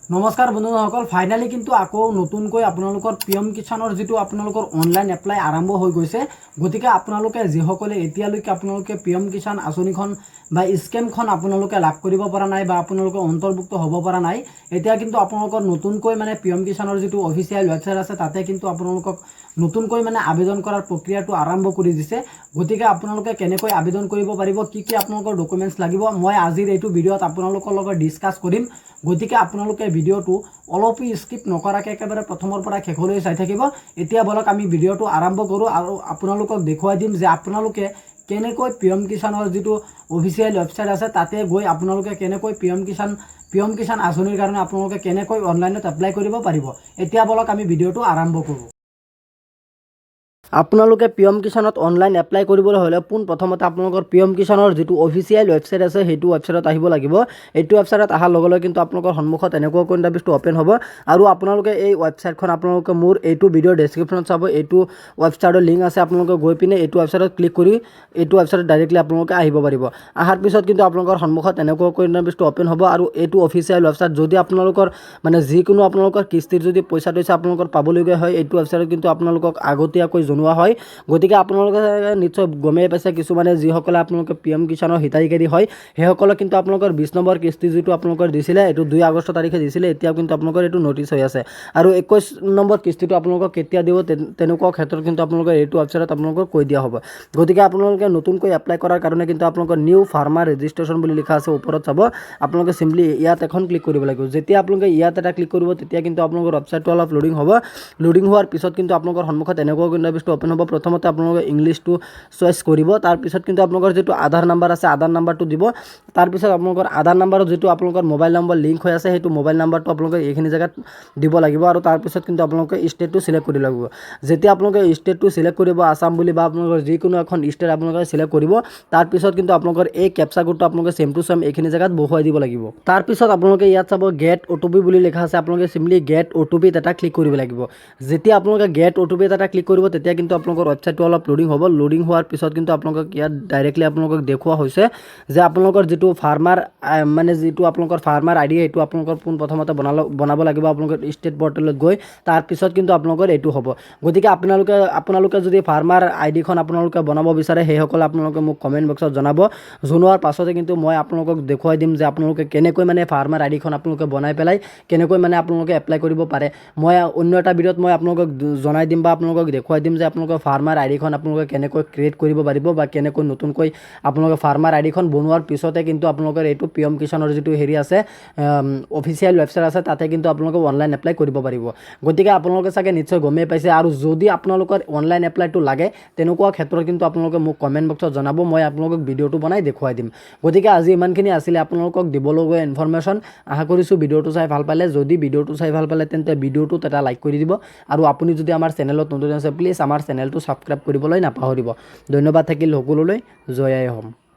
নমস্কাৰ বন্ধুসকল, ফাইনালি কিন্তু আকৌ নতুনকৈ আপোনালোকৰ পিএম কিষাণৰ যিটো আপোনালোকৰ অনলাইন এপ্লাই আৰম্ভ হৈ গৈছে। গতিকে আপোনালোকে যিসকলে এতিয়ালৈকে আপোনালোকে পিএম কিষাণ আঁচনিখন বা স্কিমখন আপোনালোকে লাভ কৰিব পৰা নাই বা আপোনালোকে অন্তৰ্ভুক্ত হ'ব পৰা নাই, এতিয়া কিন্তু আপোনালোকৰ নতুনকৈ মানে পিএম কিষাণৰ যিটো অফিচিয়েল ৱেবছাইট আছে তাতে কিন্তু আপোনালোকক নতুনকৈ মানে আবেদন কৰাৰ প্ৰক্ৰিয়াটো আৰম্ভ কৰি দিছে। গতিকে আপোনালোকে কেনেকৈ আবেদন কৰিব পাৰিব, কি আপোনালোকৰ ডকুমেণ্টছ লাগিব, মই আজিৰ এইটো ভিডিঅ'ত আপোনালোকৰ লগত ডিছকাছ কৰিম। গতিকে আপোনালোকে ভিডিঅ'টো অলপো স্কিপ নকৰাকৈ একেবাৰে প্ৰথমৰ পৰা শেষলৈ চাই থাকিব। এতিয়া বলক আমি ভিডিঅ'টো আৰম্ভ কৰোঁ আৰু আপোনালোকক দেখুৱাই দিম যে আপোনালোকে কেনেকৈ পিএম কিষাণৰ যিটো অফিচিয়েল ৱেবছাইট আছে তাতে গৈ আপোনালোকে কেনেকৈ পিএম কিষাণ আঁচনিৰ কাৰণে আপোনালোকে কেনেকৈ অনলাইনত এপ্লাই কৰিব পাৰিব। এতিয়া বলক আমি ভিডিঅ'টো আৰম্ভ কৰোঁ। আপোনালোকে পিএম কিষাণত অনলাইন এপ্লাই কৰিবলৈ হ'লে পোনপ্ৰথমতে আপোনালোকৰ পিএম কিষাণৰ যিটো অফিচিয়েল ৱেবছাইট আছে সেইটো ৱেবছাইটত আহিব লাগিব। এইটো ৱেবছাইটত অহাৰ লগে লগে কিন্তু আপোনালোকৰ সন্মুখত এনেকুৱাকৈ ইণ্টাৰফেচটো অ'পেন হ'ব আৰু আপোনালোকে এই ৱেবছাইটখন আপোনালোকে মোৰ এইটো ভিডিঅ'ৰ ডেছক্ৰিপশ্যনত চাব। এইটো ৱেবছাইটৰ লিংক আছে, আপোনালোকে গৈ পিনে এইটো ৱেবছাইটত ক্লিক কৰি এইটো ৱেবছাইটত ডাইৰেক্টলি আপোনালোকে আহিব পাৰিব। অহাৰ পিছত কিন্তু আপোনালোকৰ সন্মুখত এনেকুৱাকৈ ইণ্টাৰফেচটো অ'পেন হ'ব আৰু এইটো অফিচিয়েল ৱেবছাইট। যদি আপোনালোকৰ মানে যিকোনো আপোনালোকৰ কিস্তিৰ যদি পইচা আপোনালোকৰ পাবলগীয়া হয়, এইটো ৱেবছাইটত কিন্তু আপোনালোকক আগতীয়াকৈ জনোৱা হয়। গতিকে আপোনালোকে নিশ্চয় গমেই পাইছে, কিছুমানে যিসকলে আপোনালোকে পিএম কিষাণৰ হিতাধিকাৰী হয় সেইসকলক কিন্তু আপোনালোকৰ 20 নম্বৰ কিস্তি যিটো আপোনালোকৰ দিছিলে এইটো 2 আগষ্ট তাৰিখে দিছিলে, এতিয়াও কিন্তু আপোনালোকৰ এইটো নটিচ হৈ আছে। আৰু 21 নম্বৰ কিস্তিটো আপোনালোকক কেতিয়া দিব তেনেকুৱা ক্ষেত্ৰত কিন্তু আপোনালোকৰ এইটো ৱেবছাইটত আপোনালোকক কৈ দিয়া হ'ব। গতিকে আপোনালোকে নতুনকৈ এপ্লাই কৰাৰ কাৰণে কিন্তু আপোনালোকৰ নিউ ফাৰ্মাৰ ৰেজিষ্ট্ৰেশ্যন বুলি লিখা আছে ওপৰত চাব। আপোনালোকে চিম্পলি ইয়াত এখন ক্লিক কৰিব লাগিব। যেতিয়া আপোনালোকে ইয়াত এটা ক্লিক কৰিব তেতিয়া কিন্তু আপোনালোকৰ ৱেবছাইটটো অলপ লোডিং হ'ব। লোডিং হোৱাৰ পিছত কিন্তু আপোনালোকৰ সন্মুখত এনেকুৱা ইণ্টাৰফেচটো অ'পেন হ'ব। প্ৰথমতে আপোনালোকে ইংলিছটো চইচ কৰিব, তাৰপিছত কিন্তু আপোনালোকৰ যিটো আধাৰ নাম্বাৰ আছে আধাৰ নাম্বাৰটো দিব। তাৰপিছত আপোনালোকৰ আধাৰ নাম্বাৰত যিটো আপোনালোকৰ মোবাইল নম্বৰ লিংক হৈ আছে সেইটো মোবাইল নাম্বাৰটো আপোনালোকে এইখিনি জেগাত দিব লাগিব আৰু তাৰপিছত কিন্তু আপোনালোকে ষ্টেটটো চিলেক্ট কৰিব লাগিব। যেতিয়া আপোনালোকে ষ্টেটটো চিলেক্ট কৰিব, আছাম বুলি বা আপোনালোকৰ যিকোনো এখন ষ্টেট আপোনালোকে চিলেক্ট কৰিব, তাৰপিছত কিন্তু আপোনালোকৰ এই কেপচা কোডটো আপোনালোকে চেম টু চেম এইখিনি জেগাত বহুৱাই দিব লাগিব। তাৰপিছত আপোনালোকে ইয়াত চাব গেট অ'টিপি বুলি লিখা আছে, আপোনালোকে চিম্পলি গেট অ'টিপিত এটা ক্লিক কৰিব লাগিব। যেতিয়া আপোনালোকে গেট অ'টিপিত এটা ক্লিক কৰিব তেতিয়া কিন্তু আপোনালোকৰ ৱেবছাইটটো অলপ লোডিং হ'ব। লোডিং হোৱাৰ পিছত কিন্তু আপোনালোকক ইয়াত ডাইৰেক্টলি আপোনালোকক দেখুওৱা হৈছে যে আপোনালোকৰ যিটো ফাৰ্মাৰ মানে যিটো আপোনালোকৰ ফাৰ্মাৰ আইডি সেইটো আপোনালোকৰ পোনপ্ৰথমতে বনাব লাগিব আপোনালোকৰ ষ্টেট পৰ্টেলত গৈ, তাৰপিছত কিন্তু আপোনালোকৰ এইটো হ'ব। গতিকে আপোনালোকে যদি ফাৰ্মাৰ আইডিখন আপোনালোকে বনাব বিচাৰে সেইসকলে আপোনালোকে মোক কমেণ্ট বক্সত জনাব। জনোৱাৰ পাছতে কিন্তু মই আপোনালোকক দেখুৱাই দিম যে আপোনালোকে কেনেকৈ মানে ফাৰ্মাৰ আইডিখন আপোনালোকে বনাই পেলাই কেনেকৈ মানে আপোনালোকে এপ্লাই কৰিব পাৰে। মই অন্য এটা ভিডিঅ'ত মই আপোনালোকক জনাই দিম বা আপোনালোকক দেখুৱাই দিম যে আপোনালোকৰ ফাৰ্মাৰ আইডিখন আপোনালোকে কেনেকৈ ক্ৰিয়েট কৰিব পাৰিব বা কেনেকৈ নতুনকৈ আপোনালোকে ফাৰ্মাৰ আইডিখন বনোৱাৰ পিছতে কিন্তু আপোনালোকৰ এইটো পিএম কিষাণৰ যিটো হেৰি আছে অফিচিয়েল ৱেবছাইট আছে তাতে কিন্তু আপোনালোকে অনলাইন এপ্লাই কৰিব পাৰিব। গতিকে আপোনালোকে চাগে নিশ্চয় গমেই পাইছে, আৰু যদি আপোনালোকৰ অনলাইন এপ্লাইটো লাগে তেনেকুৱা ক্ষেত্ৰত কিন্তু আপোনালোকে মোক কমেণ্ট বক্সত জনাব, মই আপোনালোকক ভিডিঅ'টো বনাই দেখুৱাই দিম। গতিকে আজি ইমানখিনি আছিলে আপোনালোকক দিবলগীয়া ইনফৰমেশ্যন। আশা কৰিছোঁ ভিডিঅ'টো চাই ভাল পালে। যদি ভিডিঅ'টো চাই ভাল পালে তেন্তে ভিডিঅ'টোত এটা লাইক কৰি দিব, আৰু আপুনি যদি আমাৰ চেনেলত নতুন আছে প্লিজ আমাৰ চেনেলটো ছাবস্ক্ৰাইব কৰিবলৈ নাপাহৰিব। ধন্যবাদ থাকিল সকলোলৈ। জয় আই অসম।